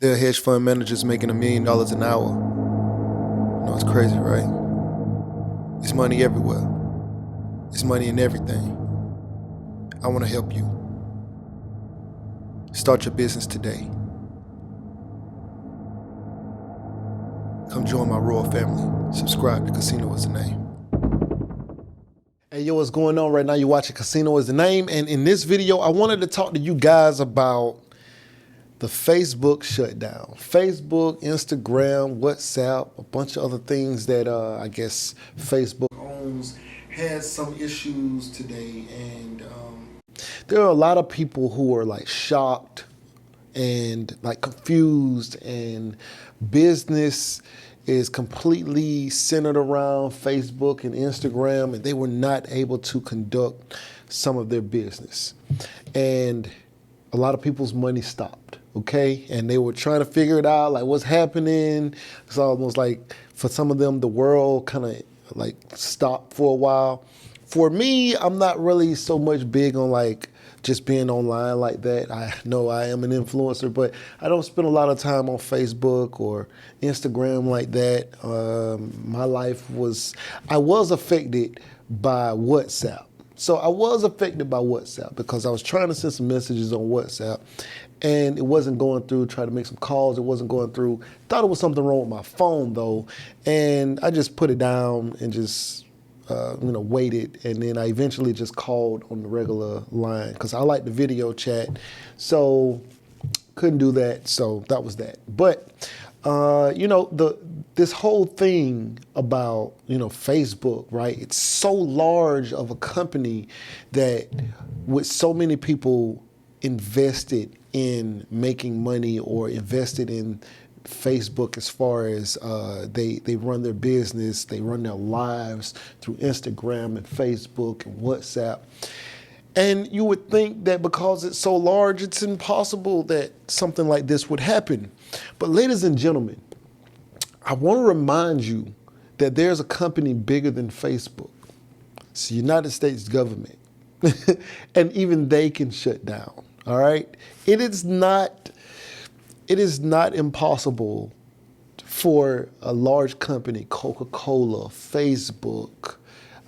There are hedge fund managers making $1 million an hour. You know, it's crazy, right? It's money everywhere. It's money in everything. I want to help you. Start your business today. Come join my royal family. Subscribe to Casino is the Name. Hey, yo, what's going on right now? You're watching Casino is the Name. And in this video, I wanted to talk to you guys about the Facebook shutdown. Facebook, Instagram, WhatsApp, a bunch of other things that I guess Facebook owns has some issues today. And there are a lot of people who are like shocked and like confused, and business is completely centered around Facebook and Instagram, and they were not able to conduct some of their business. And a lot of people's money stopped, okay? And they were trying to figure it out, like what's happening. It's almost like for some of them, the world kind of like stopped for a while. For me, I'm not really so much big on like just being online like that. I know I am an influencer, but I don't spend a lot of time on Facebook or Instagram like that. My life I was affected by WhatsApp. So I was affected by WhatsApp because I was trying to send some messages on WhatsApp and it wasn't going through. Tried to make some calls, it wasn't going through. Thought it was something wrong with my phone though, and I just put it down and just waited, and then I eventually just called on the regular line because I like the video chat, so couldn't do that. So that was that. But this whole thing about Facebook, right? It's so large of a company that with so many people invested in making money or invested in Facebook as far as they run their business, they run their lives through Instagram and Facebook and WhatsApp. And you would think that because it's so large, it's impossible that something like this would happen. But ladies and gentlemen, I want to remind you that there's a company bigger than Facebook. It's the United States government. And even they can shut down, all right? It is not impossible for a large company, Coca-Cola, Facebook,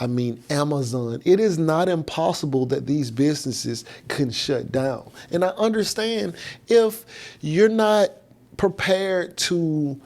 Amazon. It is not impossible that these businesses can shut down. And I understand if you're not prepared to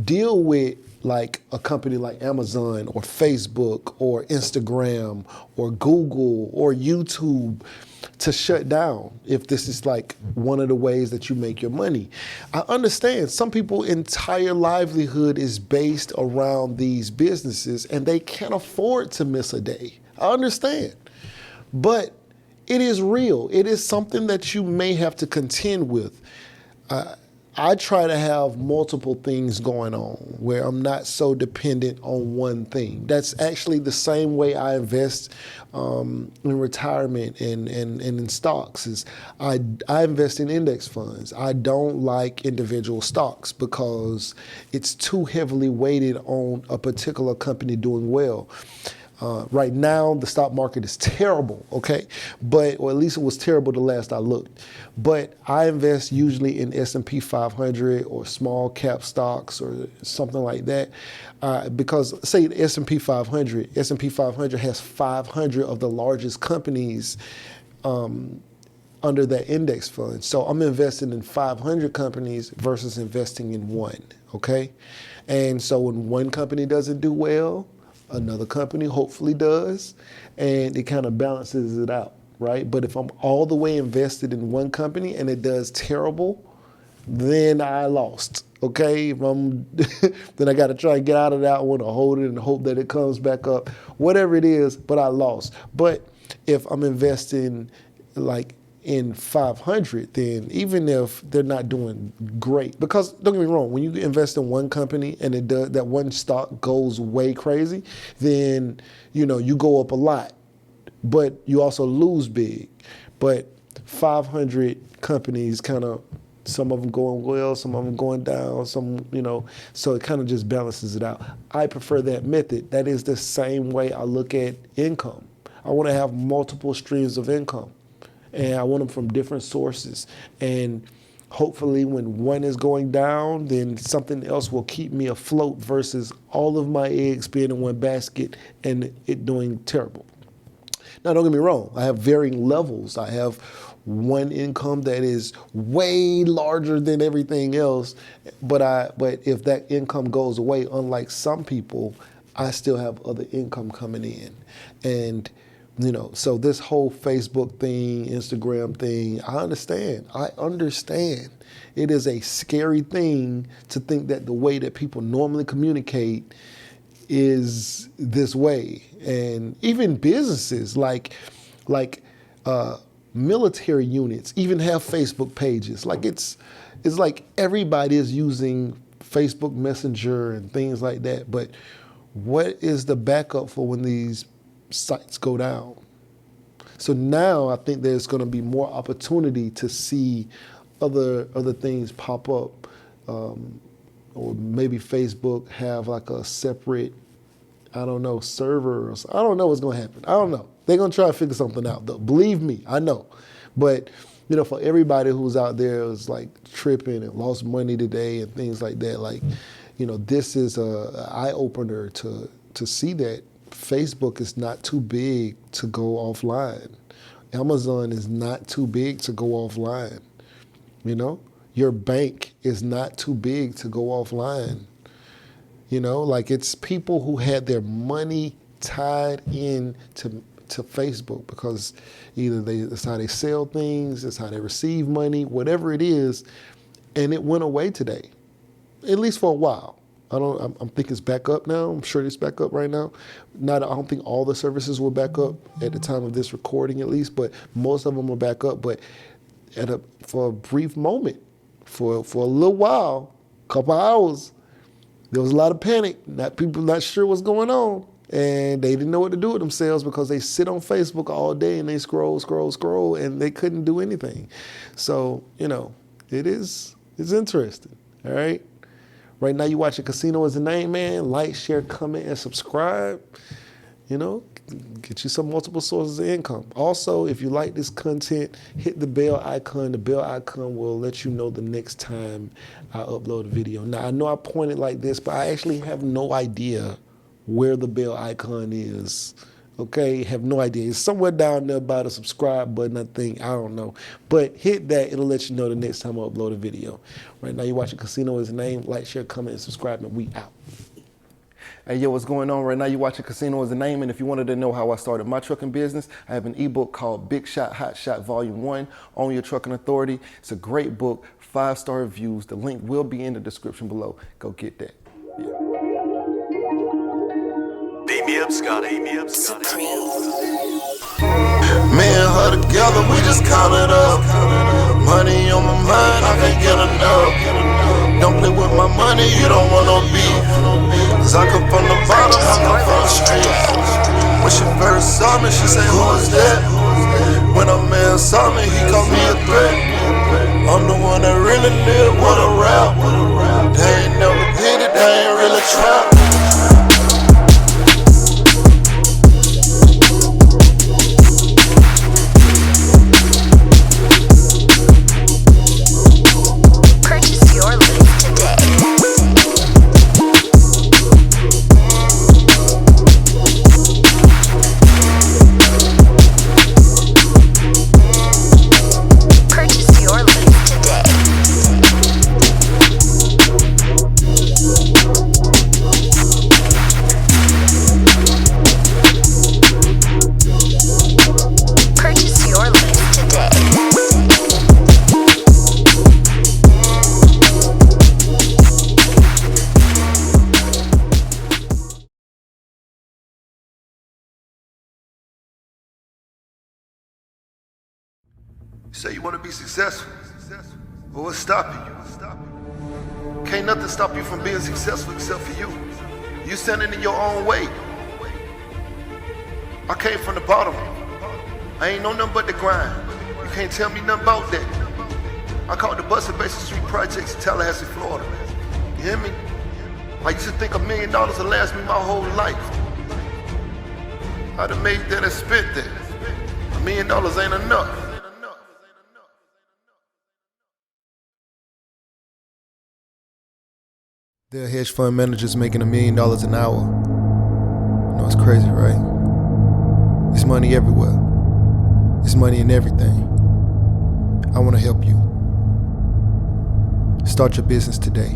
deal with like a company like Amazon or Facebook or Instagram or Google or YouTube to shut down, if this is like one of the ways that you make your money. I understand some people's entire livelihood is based around these businesses and they can't afford to miss a day. I understand. But it is real. It is something that you may have to contend with. I try to have multiple things going on where I'm not so dependent on one thing. That's actually the same way I invest in retirement and in stocks. Is I invest in index funds. I don't like individual stocks because it's too heavily weighted on a particular company doing well. Right now, the stock market is terrible, okay? Or at least it was terrible the last I looked. But I invest usually in S&P 500 or small cap stocks or something like that. Because say the S&P 500 has 500 of the largest companies under that index fund. So I'm investing in 500 companies versus investing in one, okay? And so when one company doesn't do well, another company hopefully does, and it kind of balances it out, right? But if I'm all the way invested in one company and it does terrible, then I lost, okay? If I'm, then I got to try and get out of that one or hold it and hope that it comes back up, whatever it is, but I lost. But if I'm investing like in 500, then even if they're not doing great, because don't get me wrong, when you invest in one company and it does, that one stock goes way crazy, then you go up a lot, but you also lose big. But 500 companies kind of, some of them going well, some of them going down, so it kind of just balances it out. I prefer that method. That is the same way I look at income. I want to have multiple streams of income, and I want them from different sources. And Hopefully when one is going down, then something else will keep me afloat versus all of my eggs being in one basket and it doing terrible. Now, don't get me wrong. I have varying levels. I have one income that is way larger than everything else, but if that income goes away, unlike some people, I still have other income coming in. And so this whole Facebook thing, Instagram thing, I understand. It is a scary thing to think that the way that people normally communicate is this way. And even businesses like military units even have Facebook pages. Like it's like everybody is using Facebook Messenger and things like that. But what is the backup for when these sites go down? So now I think there's going to be more opportunity to see other things pop up, or maybe Facebook have like a separate, I don't know, server. I don't know what's going to happen. I don't know. They're going to try to figure something out, though. Believe me, I know. But for everybody who's out there who's like tripping and lost money today and things like that, like, this is an eye opener to see that Facebook is not too big to go offline. Amazon is not too big to go offline. Your bank is not too big to go offline. Like it's people who had their money tied in to Facebook because either that's how they sell things, that's how they receive money, whatever it is, and it went away today, at least for a while. I'm thinking it's back up now. I'm sure it's back up right now. I don't think all the services were back up at the time of this recording, at least, but most of them are back up. But for a brief moment, for a little while, a couple hours, there was a lot of panic. People not sure what's going on, and they didn't know what to do with themselves because they sit on Facebook all day and they scroll, and they couldn't do anything. So it's interesting. All right. Right now, you watching Casino is the Name, man. Like, share, comment, and subscribe. Get you some multiple sources of income. Also, if you like this content, hit the bell icon. The bell icon will let you know the next time I upload a video. Now, I know I pointed like this, but I actually have no idea where the bell icon is. Okay, have no idea. It's somewhere down there by the subscribe button, I think. I don't know. But hit that. It'll let you know the next time I upload a video. Right now, you're watching Casino is the Name. Like, share, comment, and subscribe, and we out. Hey, yo, what's going on? Right now, you're watching Casino is the Name. And if you wanted to know how I started my trucking business, I have an ebook called Big Shot, Hot Shot Volume 1, Own Your Trucking Authority. It's a great book, 5-star reviews. The link will be in the description below. Go get that. Yeah. Beat me up, Scotty. Me and her together, we just count it up. Money on my mind, I can't get enough. Don't play with my money, you don't want no beef. Cause I come from the bottom, I come from the street. When she first saw me, she said, who is that? When a man saw me, he called me a threat. I'm the one that really live with a rap. They ain't never did it, they ain't really tried. You say you want to be successful, but what's stopping you? Can't nothing stop you from being successful except for you. You standing in your own way. I came from the bottom. I ain't know nothing but the grind. You can't tell me nothing about that. I caught the bus at Basin Street Projects in Tallahassee, Florida. You hear me? I used to think $1 million would last me my whole life. I'd have made that and spent that. $1 million ain't enough. There are hedge fund managers making $1 million an hour. You know, it's crazy, right? There's money everywhere. There's money in everything. I want to help you. Start your business today.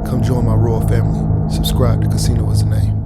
Come join my royal family. Subscribe to Casino is the name.